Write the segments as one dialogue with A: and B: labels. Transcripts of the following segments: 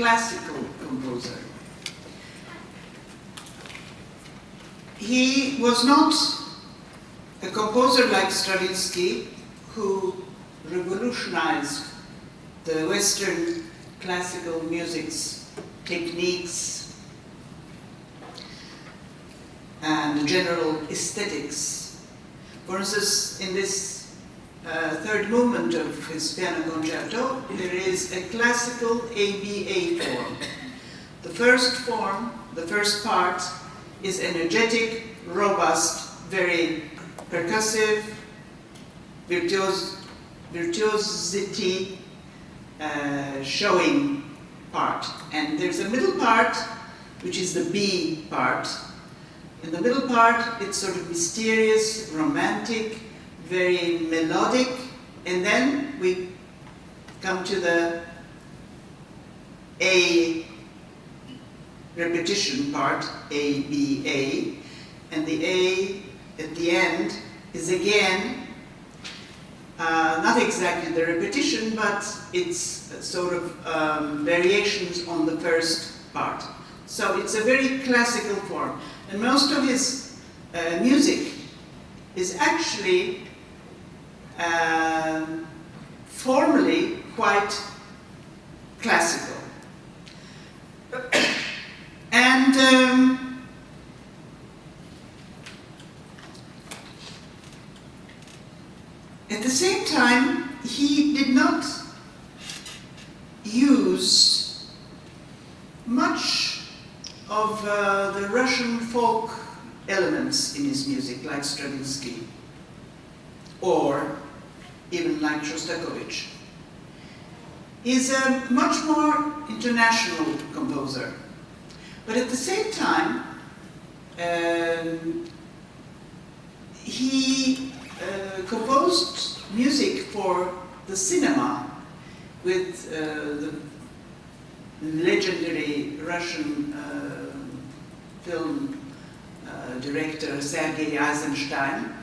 A: classical composer. He was not a composer like Stravinsky, who revolutionized the Western classical music's techniques and general aesthetics. For instance, in this third movement of his piano concerto, there is a classical ABA form. The first part, is energetic, robust, very percussive, virtuosity showing part. And there's a middle part, which is the B part. In the middle part, it's sort of mysterious, romantic, very melodic, and then we come to the A repetition part, A, B, A, and the A at the end is again not exactly the repetition, but it's sort of variations on the first part. So it's a very classical form. And most of his music is actually formally quite classical. And at the same time, he did not use much of the Russian folk elements in his music, like Stravinsky, or even like Shostakovich. He's a much more international composer. But at the same time, he composed music for the cinema with the legendary Russian film director Sergei Eisenstein.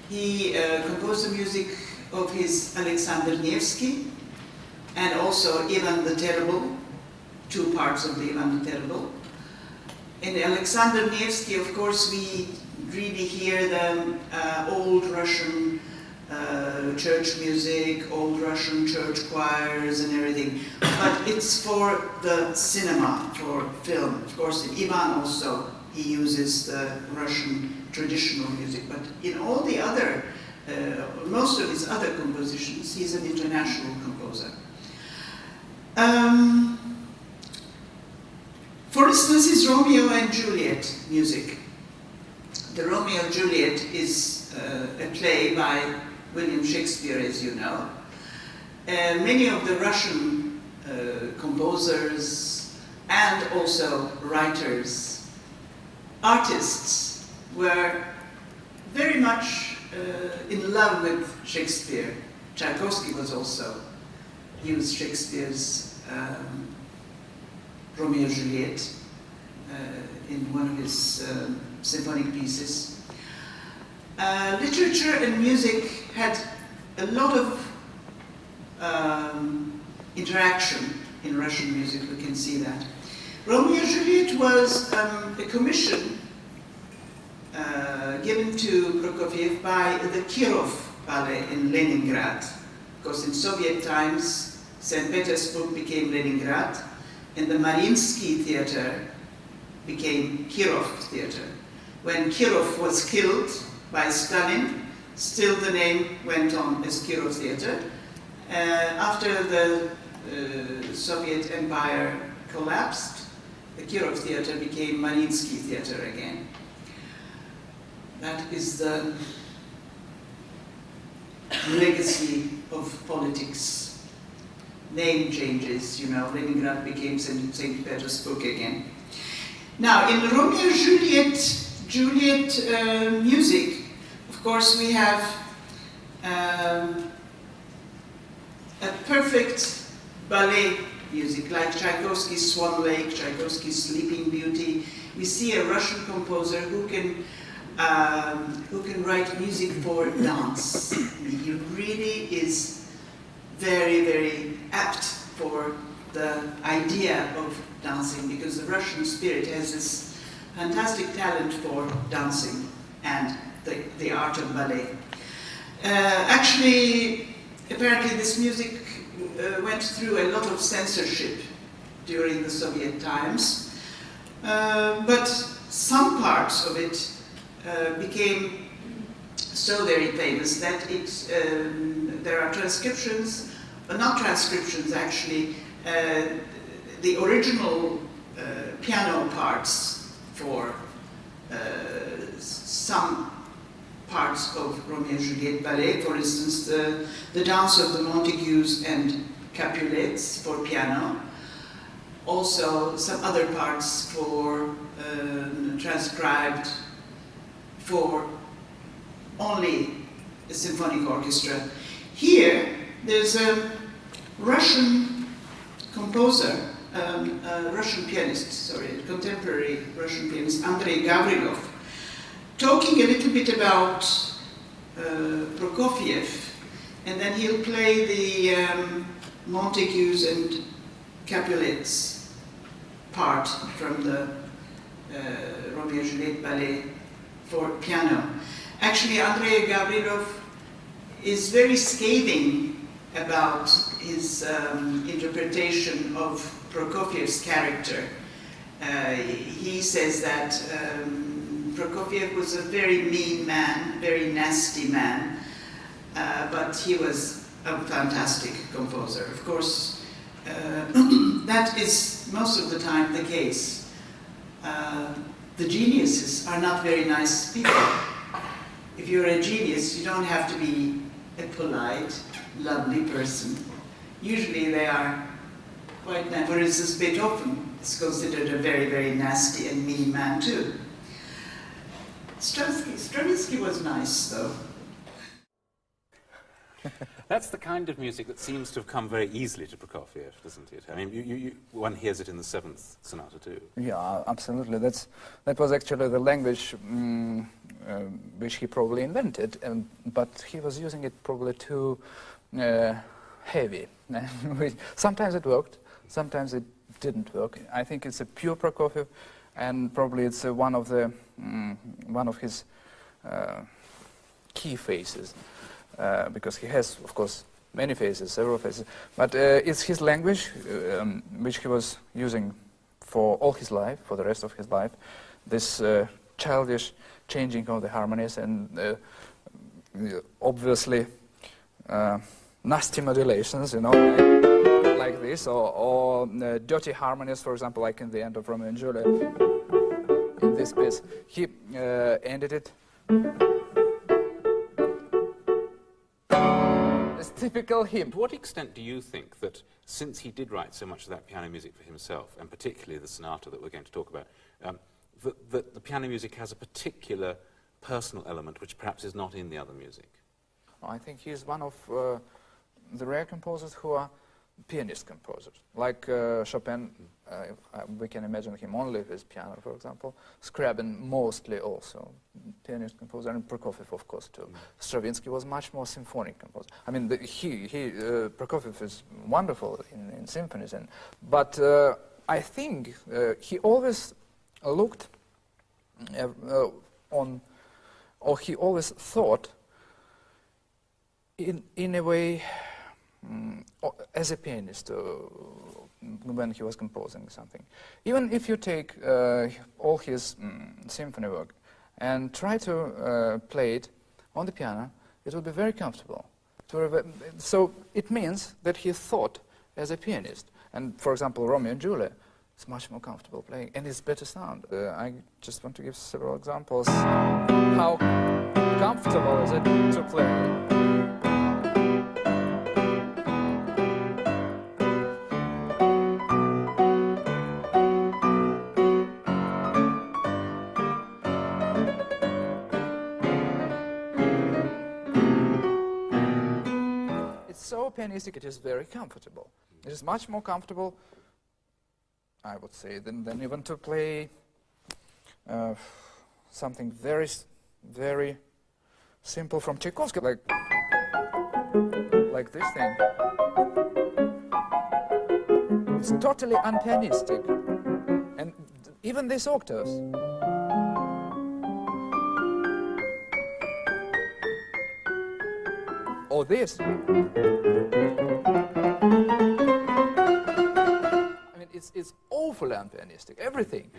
A: He composed the music of his Alexander Nevsky and also Ivan the Terrible, two parts of the Ivan the Terrible. In Alexander Nevsky, of course, we really hear the old Russian church music, old Russian church choirs and everything. But it's for the cinema, for film. Of course, in Ivan also, he uses the Russian traditional music. But in all the other, most of his other compositions, he's an international composer. For instance, his Romeo and Juliet music. The Romeo and Juliet is a play by William Shakespeare, as you know. Many of the Russian composers and also writers, artists, were very much in love with Shakespeare. Tchaikovsky was also used Shakespeare's Romeo and Juliet in one of his symphonic pieces. Literature and music had a lot of interaction in Russian music, we can see that. Romeo and Juliet was a commission given to Prokofiev by the Kirov Ballet in Leningrad. Because in Soviet times, St. Petersburg became Leningrad, and the Mariinsky Theater became Kirov Theater. When Kirov was killed by Stalin, still the name went on as Kirov Theater. After the Soviet Empire collapsed, the Kirov Theater became Mariinsky Theater again. That is the legacy of politics. Name changes, you know, Leningrad became St. Petersburg again. Now, in Romeo and Juliet music, of course, we have a perfect ballet music, like Tchaikovsky's Swan Lake, Tchaikovsky's Sleeping Beauty. We see a Russian composer who can write music for dance. He really is very, very apt for the idea of dancing, because the Russian spirit has this fantastic talent for dancing and the art of ballet. Actually, apparently this music went through a lot of censorship during the Soviet times, but some parts of it became so very famous that there are transcriptions, not transcriptions actually, the original piano parts for some parts of Romeo and Juliet ballet, for instance, the dance of the Montagues and Capulets for piano, also some other parts for transcribed for only a symphonic orchestra. Here, there's a Russian composer, Russian pianist, sorry, contemporary Russian pianist, Andrei Gavrilov, talking a little bit about Prokofiev, and then he'll play the Montagues and Capulets part from the Romeo and Juliet ballet for piano. Actually, Andrei Gavrilov is very scathing about his interpretation of Prokofiev's character. He says that Prokofiev was a very mean man, very nasty man, but he was a fantastic composer. Of course, that is most of the time the case. The geniuses are not very nice people. If you're a genius, you don't have to be a polite, lovely person. Usually they are quite nice. For instance, Beethoven is considered a very, very nasty and mean man too. Stravinsky was nice, though.
B: That's the kind of music that seems to have come very easily to Prokofiev, doesn't it? I mean, one hears it in the 7th Sonata too.
C: Yeah, absolutely. That was actually the language which he probably invented, but he was using it probably too heavy. Sometimes it worked, sometimes it didn't work. I think it's a pure Prokofiev, and probably it's one of his key phases. Because he has, of course, many phases, several phases, but it's his language, which he was using for all his life, for the rest of his life, this childish changing of the harmonies and obviously nasty modulations, you know, like this, or dirty harmonies, for example, like in the end of Romeo and Juliet, in this piece. He ended it. Typical him.
B: To what extent do you think that, since he did write so much of that piano music for himself, and particularly the sonata that we're going to talk about, that the piano music has a particular personal element which perhaps is not in the other music?
C: I think he's one of the rare composers who are pianist composers. Like Chopin, we can imagine him only with piano, for example. Scriabin mostly also pianist composer, and Prokofiev, of course, too. Stravinsky was much more symphonic composer. I mean, Prokofiev is wonderful in symphonies, but I think he always looked or he always thought in a way as a pianist when he was composing something. Even if you take all his symphony work and try to play it on the piano, it will be very comfortable. So it means that he thought as a pianist. And for example, Romeo and Juliet is much more comfortable playing, and it's better sound. I just want to give several examples. How comfortable is it to play? So pianistic, it is very comfortable. It is much more comfortable, I would say, than even to play something very, very simple from Tchaikovsky, like this thing. it's totally unpianistic. And even these octaves. Or this. I mean, it's awfully unpianistic, everything.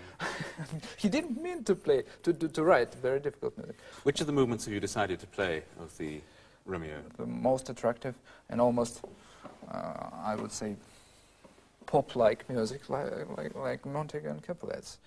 C: He didn't mean to play, to write very difficult music.
B: Which of the movements have you decided to play of the Romeo?
C: The most attractive and almost, I would say, pop-like music, like Montague and Capulets.